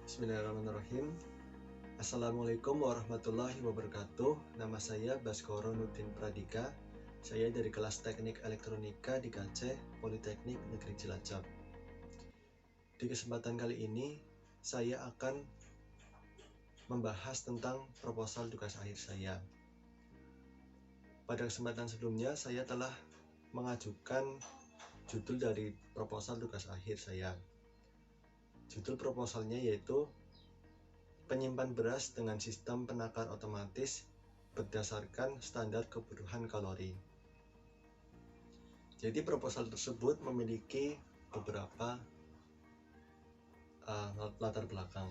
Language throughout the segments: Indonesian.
Bismillahirrahmanirrahim. Assalamualaikum warahmatullahi wabarakatuh. Nama saya Baskoro Nurdin Pradika. Saya dari kelas Teknik Elektronika di KC Politeknik Negeri Cilacap. Di kesempatan kali ini saya akan membahas tentang proposal tugas akhir saya. Pada kesempatan sebelumnya saya telah mengajukan judul dari proposal tugas akhir saya. Judul proposalnya yaitu penyimpan beras dengan sistem penakar otomatis berdasarkan standar kebutuhan kalori. Jadi proposal tersebut memiliki beberapa latar belakang.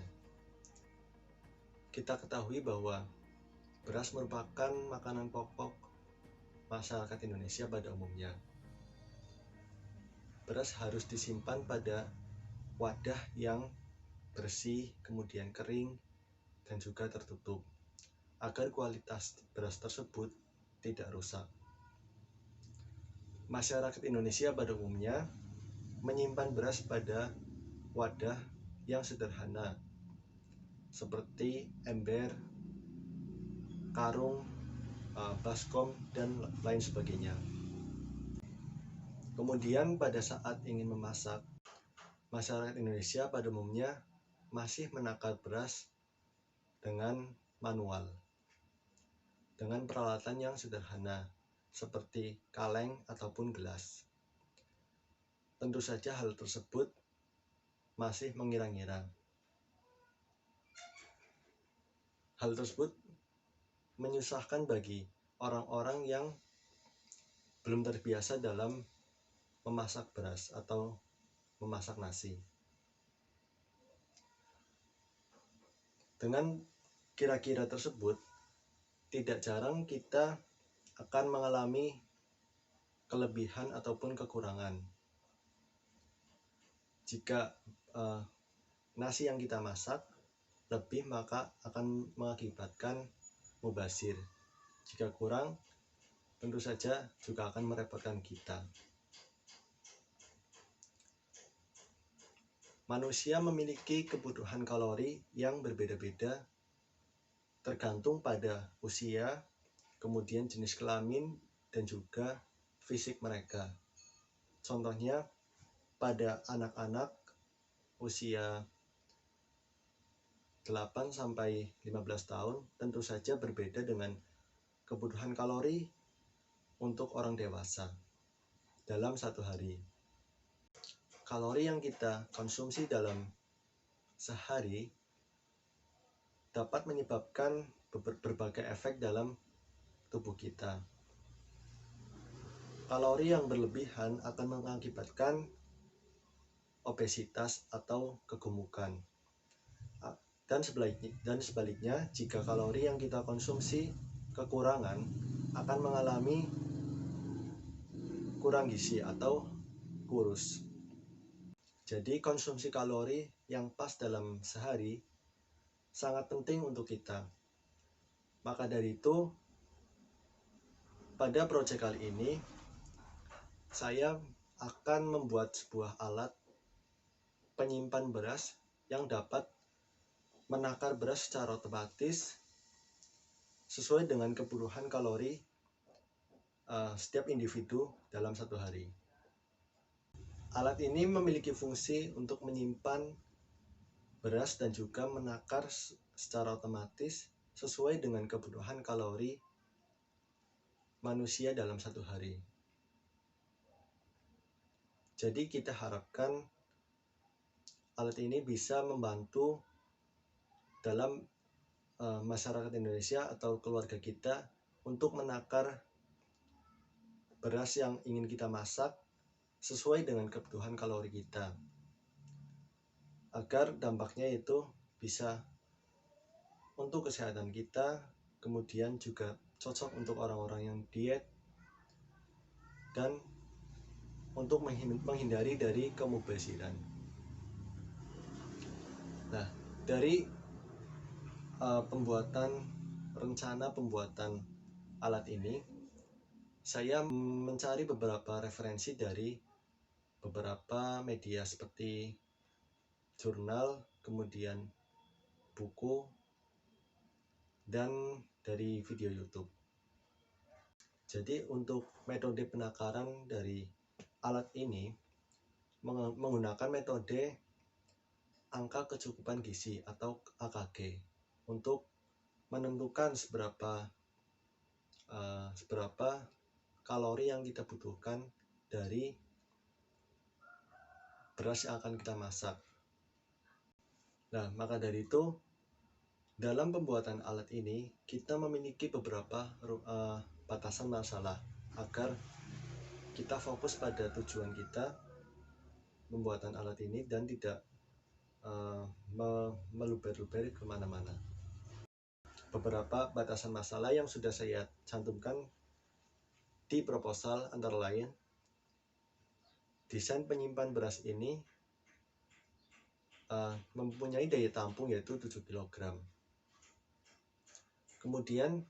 Kita ketahui bahwa beras merupakan makanan pokok masyarakat Indonesia pada umumnya. Beras harus disimpan pada wadah yang bersih, kemudian kering, dan juga tertutup, agar kualitas beras tersebut tidak rusak. Masyarakat Indonesia pada umumnya menyimpan beras pada wadah yang sederhana, seperti ember, karung, baskom, dan lain sebagainya. Kemudian pada saat ingin memasak, masyarakat Indonesia pada umumnya masih menakar beras dengan manual, dengan peralatan yang sederhana, seperti kaleng ataupun gelas. Tentu saja hal tersebut masih mengira-ngira. Hal tersebut menyusahkan bagi orang-orang yang belum terbiasa dalam memasak beras atau memasak nasi. Dengan kira-kira tersebut, tidak jarang kita akan mengalami kelebihan ataupun kekurangan. Jika nasi yang kita masak lebih, maka akan mengakibatkan mubazir. Jika kurang, tentu saja juga akan merepotkan kita. Manusia memiliki kebutuhan kalori yang berbeda-beda tergantung pada usia, kemudian jenis kelamin, dan juga fisik mereka. Contohnya, pada anak-anak usia 8-15 tahun tentu saja berbeda dengan kebutuhan kalori untuk orang dewasa dalam satu hari. Kalori yang kita konsumsi dalam sehari dapat menyebabkan berbagai efek dalam tubuh kita. Kalori yang berlebihan akan mengakibatkan obesitas atau kegemukan. Dan sebaliknya, jika kalori yang kita konsumsi kekurangan, akan mengalami kurang gizi atau kurus. Jadi konsumsi kalori yang pas dalam sehari sangat penting untuk kita. Maka dari itu, pada proyek kali ini saya akan membuat sebuah alat penyimpan beras yang dapat menakar beras secara otomatis sesuai dengan kebutuhan kalori setiap individu dalam satu hari. Alat ini memiliki fungsi untuk menyimpan beras dan juga menakar secara otomatis sesuai dengan kebutuhan kalori manusia dalam satu hari. Jadi kita harapkan alat ini bisa membantu dalam masyarakat Indonesia atau keluarga kita untuk menakar beras yang ingin kita masak sesuai dengan kebutuhan kalori kita, agar dampaknya itu bisa untuk kesehatan kita, kemudian juga cocok untuk orang-orang yang diet, dan untuk menghindari dari kemubaziran. Nah, dari rencana pembuatan alat ini, saya mencari beberapa referensi dari beberapa media seperti jurnal, kemudian buku, dan dari video YouTube. Jadi untuk metode penakaran dari alat ini menggunakan metode angka kecukupan gizi atau AKG untuk menentukan seberapa kalori yang kita butuhkan dari beras yang akan kita masak. Nah, maka dari itu dalam pembuatan alat ini kita memiliki beberapa batasan masalah agar kita fokus pada tujuan kita pembuatan alat ini dan tidak meluber-luber kemana-mana. Beberapa batasan masalah yang sudah saya cantumkan di proposal antara lain, desain penyimpan beras ini mempunyai daya tampung yaitu 7 kg. Kemudian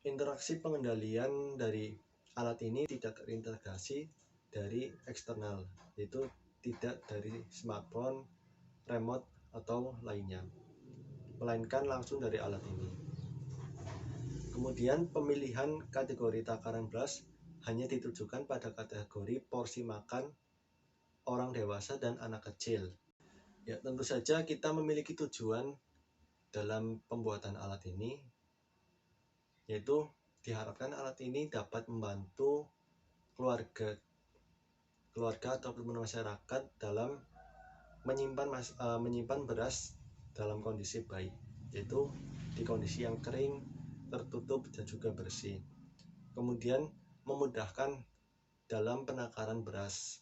interaksi pengendalian dari alat ini tidak terintegrasi dari eksternal, yaitu tidak dari smartphone, remote, atau lainnya, melainkan langsung dari alat ini. Kemudian pemilihan kategori takaran beras hanya ditujukan pada kategori porsi makan orang dewasa dan anak kecil. Ya, tentu saja kita memiliki tujuan dalam pembuatan alat ini, yaitu diharapkan alat ini dapat membantu keluarga ataupun masyarakat dalam menyimpan beras dalam kondisi baik, yaitu di kondisi yang kering, tertutup, dan juga bersih. Kemudian memudahkan dalam penakaran beras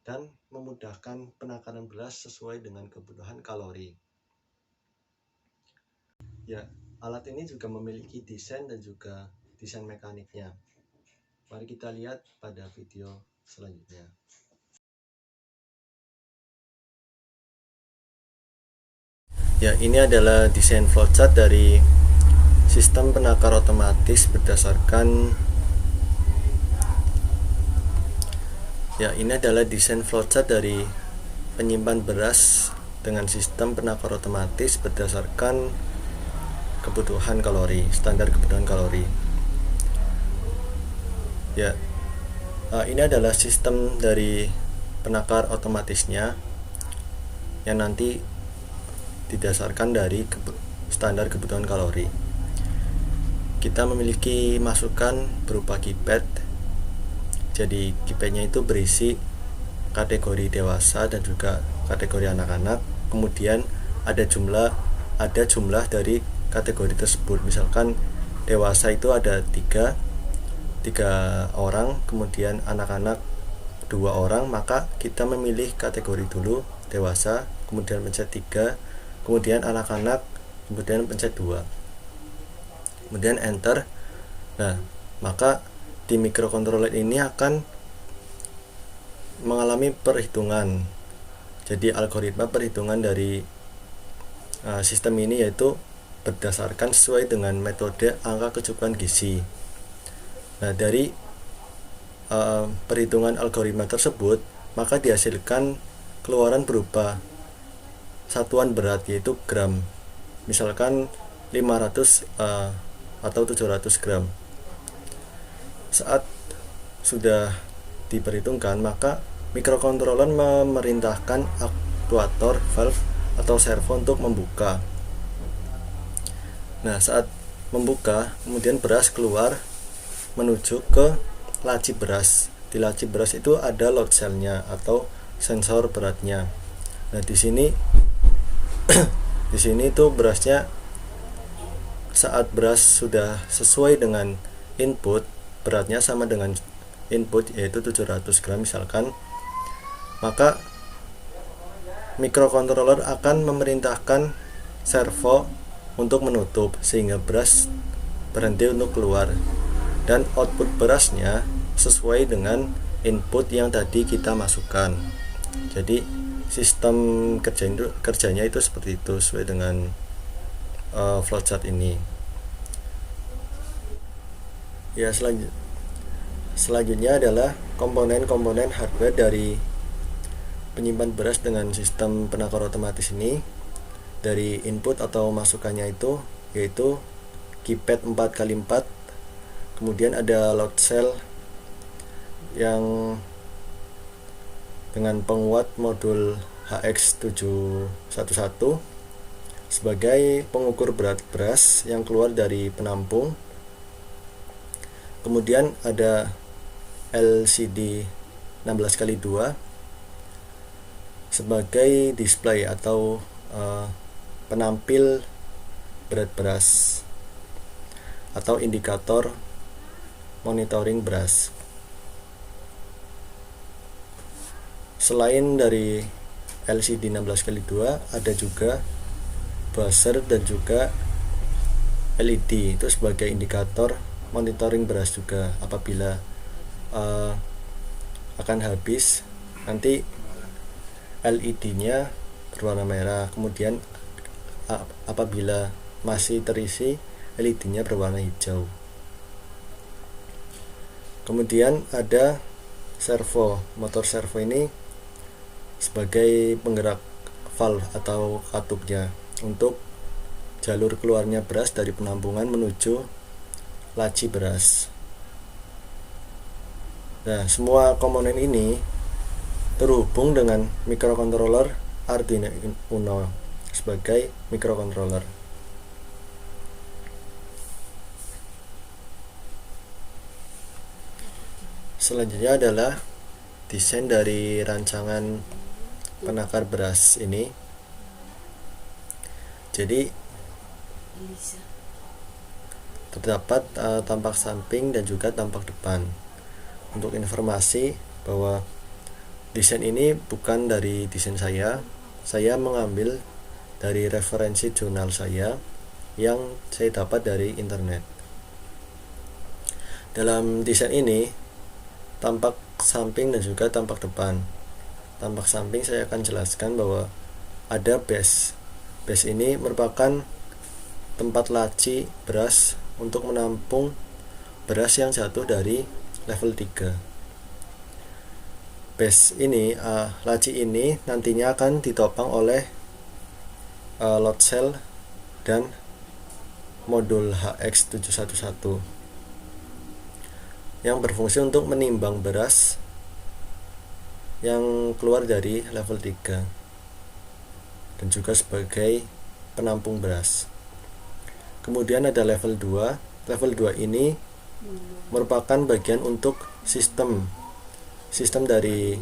dan memudahkan penakaran beras sesuai dengan kebutuhan kalori. Ya, alat ini juga memiliki desain dan juga desain mekaniknya. Mari kita lihat pada video selanjutnya. Ya, ini adalah desain flowchart dari sistem penakar otomatis berdasarkan ini adalah desain flowchart dari penyimpan beras dengan sistem penakar otomatis berdasarkan kebutuhan kalori, standar kebutuhan kalori. Ya, ini adalah sistem dari penakar otomatisnya yang nanti didasarkan dari standar kebutuhan kalori. Kita memiliki masukan berupa keypad. Jadi keypadnya itu berisi kategori dewasa dan juga kategori anak-anak. Kemudian ada jumlah dari kategori tersebut. Misalkan dewasa itu ada tiga orang, kemudian anak-anak 2 orang, maka kita memilih kategori dulu dewasa, kemudian pencet 3, kemudian anak-anak, kemudian pencet 2, kemudian enter. Nah, maka di microcontroller ini akan mengalami perhitungan. Jadi algoritma perhitungan dari sistem ini yaitu berdasarkan sesuai dengan metode angka kecukupan gizi. Nah, dari perhitungan algoritma tersebut, maka dihasilkan keluaran berupa satuan berat yaitu gram. Misalkan 500 atau 700 gram. Saat sudah diperhitungkan, maka microcontroller memerintahkan aktuator, valve, atau servo untuk membuka. Nah, saat membuka, kemudian beras keluar menuju ke laci beras. Di laci beras itu ada load cell-nya atau sensor beratnya. Nah, di sini itu berasnya, saat beras sudah sesuai dengan input, beratnya sama dengan input yaitu 700 gram misalkan, maka microcontroller akan memerintahkan servo untuk menutup sehingga beras berhenti untuk keluar, dan output berasnya sesuai dengan input yang tadi kita masukkan. Jadi sistem kerjanya itu seperti itu, sesuai dengan flowchart ini. Ya, selanjutnya adalah komponen-komponen hardware dari penyimpan beras dengan sistem penakar otomatis ini. dari input atau masukannya itu, yaitu keypad 4x4, kemudian ada load cell yang dengan penguat modul HX711 sebagai pengukur berat beras yang keluar dari penampung. Kemudian ada LCD 16x2 sebagai display atau penampil berat beras atau indikator monitoring beras. Selain dari LCD 16x2 ada juga buzzer dan juga LED, itu sebagai indikator monitoring beras juga. Apabila akan habis, nanti LED-nya berwarna merah, kemudian apabila masih terisi, LED-nya berwarna hijau. Kemudian ada servo. Motor servo ini sebagai penggerak valve atau katupnya untuk jalur keluarnya beras dari penampungan menuju laci beras. Nah, semua komponen ini terhubung dengan microcontroller Arduino Uno sebagai microcontroller. Selanjutnya adalah desain dari rancangan penakar beras ini. Jadi terdapat tampak samping dan juga tampak depan. Untuk informasi bahwa desain ini bukan dari desain saya mengambil dari referensi jurnal saya yang saya dapat dari internet. Dalam desain ini tampak samping dan juga tampak depan. Tampak samping saya akan jelaskan bahwa ada base. Base ini merupakan tempat laci beras untuk menampung beras yang jatuh dari level 3. Base ini, laci ini nantinya akan ditopang oleh load cell dan modul HX711 yang berfungsi untuk menimbang beras yang keluar dari level 3 dan juga sebagai penampung beras. Kemudian ada level 2. Level 2 ini merupakan bagian untuk sistem dari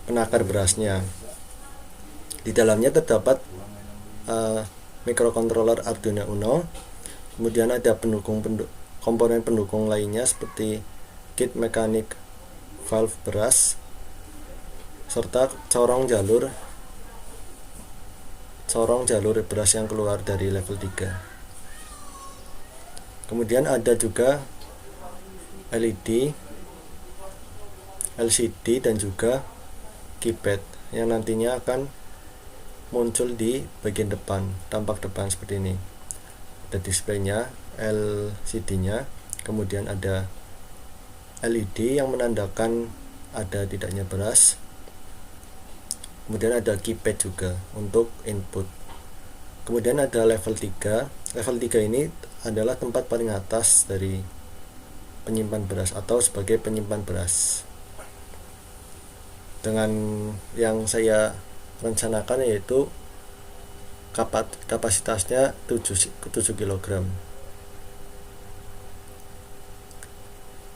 penakar berasnya. Di dalamnya terdapat microcontroller Arduino Uno. Kemudian ada komponen pendukung lainnya seperti kit mekanik valve beras serta corong jalur beras yang keluar dari level 3. Kemudian ada juga LED, LCD dan juga keypad yang nantinya akan muncul di bagian depan, tampak depan seperti ini. Ada displaynya, LCD-nya, kemudian ada LED yang menandakan ada tidaknya beras. Kemudian ada keypad juga untuk input. Kemudian ada level 3. Level 3 ini adalah tempat paling atas dari penyimpan beras atau sebagai penyimpan beras. Dengan yang saya rencanakan yaitu kapasitasnya 7 kg.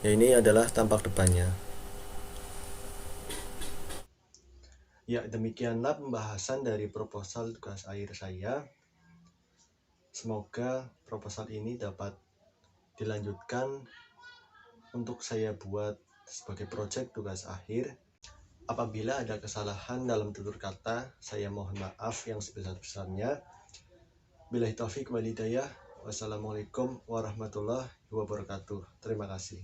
Ya, ini adalah tampak depannya. Ya, demikianlah pembahasan dari proposal tugas akhir saya. Semoga proposal ini dapat dilanjutkan untuk saya buat sebagai proyek tugas akhir. Apabila ada kesalahan dalam tutur kata, saya mohon maaf yang sebesar-besarnya. Billahi taufiq wal hidayah. Wassalamualaikum warahmatullahi wabarakatuh. Terima kasih.